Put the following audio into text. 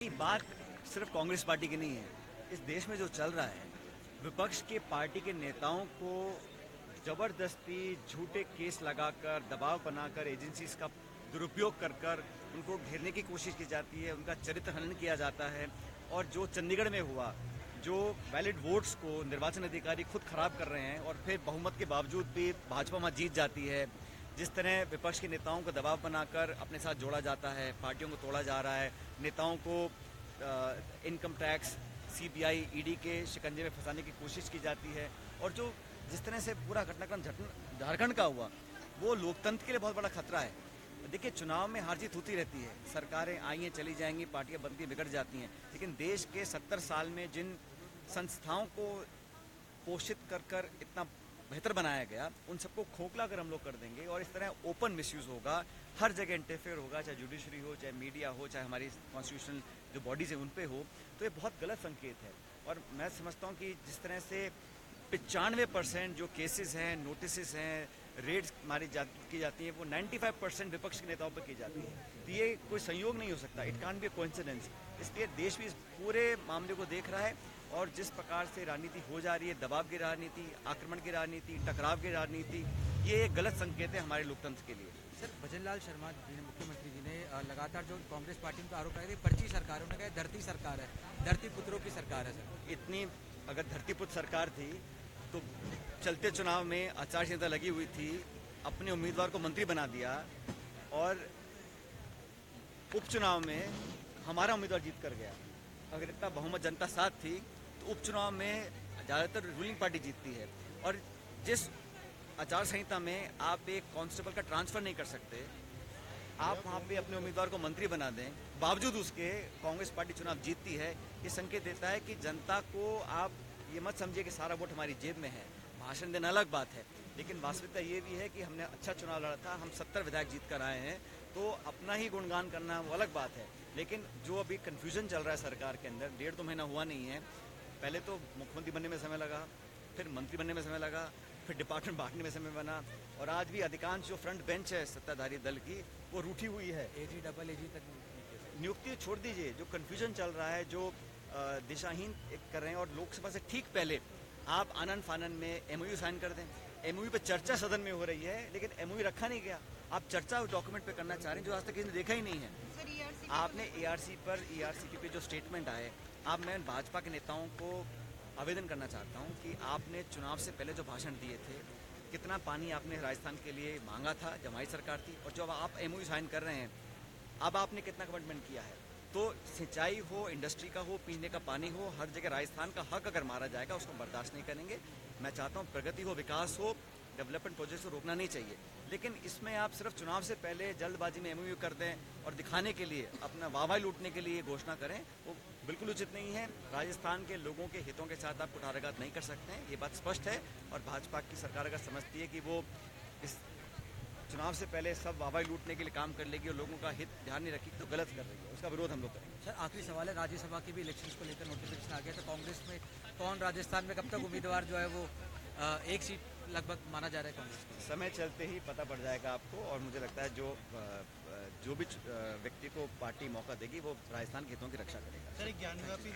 ये बात सिर्फ कांग्रेस पार्टी की नहीं है। इस देश में जो चल रहा है, विपक्ष के पार्टी के नेताओं को जबरदस्ती झूठे केस लगाकर, दबाव बनाकर, एजेंसीज का दुरुपयोग कर कर उनको घेरने की कोशिश की जाती है, उनका चरित्र हनन किया जाता है। और जो चंडीगढ़ में हुआ, जो वैलिड वोट्स को निर्वाचन अधिकारी खुद खराब कर रहे हैं और फिर बहुमत के बावजूद भी भाजपा वहाँ जीत जाती है। जिस तरह विपक्ष के नेताओं को दबाव बनाकर अपने साथ जोड़ा जाता है, पार्टियों को तोड़ा जा रहा है, नेताओं को इनकम टैक्स, सीबीआई, ईडी के शिकंजे में फंसाने की कोशिश की जाती है। और जो जिस तरह से पूरा घटनाक्रम झारखंड का हुआ, वो लोकतंत्र के लिए बहुत बड़ा खतरा है। देखिए, चुनाव में हार जीत होती रहती है, सरकारें आई हैं चली जाएंगी, पार्टियां बनती बिगड़ जाती हैं, लेकिन देश के 70 साल में जिन संस्थाओं को पोषित कर कर इतना बेहतर बनाया गया, उन सबको खोखला अगर हम लोग कर देंगे और इस तरह ओपन मिसयूज होगा, हर जगह इंटरफेयर होगा, चाहे जुडिशरी हो, चाहे मीडिया हो, चाहे हमारी कॉन्स्टिट्यूशनल जो बॉडीज हैं उन पे हो, तो ये बहुत गलत संकेत है। और मैं समझता हूँ कि जिस तरह से 95% जो केसेस हैं, नोटिस हैं, रेड्स की जाती हैं, वो 95% विपक्ष के नेताओं पर की जाती है। तो ये कोई संयोग नहीं हो सकता, it can't be a coincidence. इसलिए देश भी इस पूरे मामले को देख रहा है और जिस प्रकार से राजनीति हो जा रही है, दबाव की राजनीति, आक्रमण की राजनीति, टकराव की राजनीति, ये एक गलत संकेत है हमारे लोकतंत्र के लिए। सर, भजनलाल शर्मा जी ने, मुख्यमंत्री जी ने लगातार जो कांग्रेस पार्टी में आरोप लगाए थे, पर्ची सरकार, उन्होंने कहा धरती सरकार है, धरती पुत्रों की सरकार है। सर, इतनी अगर धरतीपुत्र सरकार थी तो चलते चुनाव में आचार संहिता लगी हुई थी, अपने उम्मीदवार को मंत्री बना दिया और उपचुनाव में हमारा उम्मीदवार जीत कर गया। अगर इतना बहुमत जनता साथ थी तो उपचुनाव में ज़्यादातर रूलिंग पार्टी जीतती है। और जिस आचार संहिता में आप एक कांस्टेबल का ट्रांसफर नहीं कर सकते, आप वहाँ पे अपने उम्मीदवार को मंत्री बना दें, बावजूद उसके कांग्रेस पार्टी चुनाव जीतती है, ये संकेत देता है कि जनता को आप ये मत समझिए कि सारा वोट हमारी जेब में है। भाषण देना अलग बात है, लेकिन वास्तविकता ये भी है कि हमने अच्छा चुनाव लड़ा था, हम 70 विधायक जीत कर आए हैं, तो अपना ही गुणगान करना वो अलग बात है। लेकिन जो अभी कन्फ्यूजन चल रहा है सरकार के अंदर, 1.5-2 महीना हुआ नहीं है, पहले तो मुख्यमंत्री बनने में समय लगा, फिर मंत्री बनने में समय लगा, फिर डिपार्टमेंट बांटने में समय बना, और आज भी अधिकांश जो फ्रंट बेंच है सत्ताधारी दल की, वो रूठी हुई है। एजी, डबल एजी तक नियुक्ति छोड़ दीजिए, जो कन्फ्यूजन चल रहा है, जो दिशाहीन कर रहे हैं। और लोकसभा से ठीक पहले आप आनंद फानन में एमओयू साइन कर दें। एमओयू पे चर्चा सदन में हो रही है, लेकिन एमओयू रखा नहीं गया। आप चर्चा उस डॉक्यूमेंट पे करना चाह रहे हैं जो आज तक किसी ने देखा ही नहीं है। आपने ईआरसीपी पे जो स्टेटमेंट आए, अब मैं भाजपा के नेताओं को आवेदन करना चाहता हूँ कि आपने चुनाव से पहले जो भाषण दिए थे, कितना पानी आपने राजस्थान के लिए मांगा था जब हमारी सरकार थी, और जब आप एमओयू साइन कर रहे हैं, अब आपने कितना कमिटमेंट किया है। तो सिंचाई हो, इंडस्ट्री का हो, पीने का पानी हो, हर जगह राजस्थान का हक अगर मारा जाएगा, उसको बर्दाश्त नहीं करेंगे। मैं चाहता हूँ प्रगति हो, विकास हो, डेवलपमेंट प्रोजेक्ट को रोकना नहीं चाहिए, लेकिन इसमें आप सिर्फ चुनाव से पहले जल्दबाजी में एमओयू कर दें और दिखाने के लिए, अपना वाहवाही लूटने के लिए घोषणा करें, वो बिल्कुल उचित नहीं है। राजस्थान के लोगों के हितों के साथ आप कुठाराघात नहीं कर सकते हैं, ये बात स्पष्ट है। और भाजपा की सरकार अगर समझती है कि वो इस चुनाव से पहले सब वाहवाही लूटने के लिए काम कर लेगी और लोगों का हित ध्यान नहीं रखेगी, तो गलत कर रही है, उसका विरोध हम लोग करेंगे। सर, आखिरी सवाल है, राज्यसभा के भी इलेक्शंस को लेकर नोटिफिकेशन आ गया, तो कांग्रेस में कौन राजस्थान में कब तक उम्मीदवार जो है वो एक सीट लगभग माना जा रहा है कांग्रेस को? समय चलते ही पता पड़ जाएगा आपको, और मुझे लगता है जो भी व्यक्ति को पार्टी मौका देगी वो राजस्थान के हितों की रक्षा करेगा। सर, एक ज्ञानव्यापी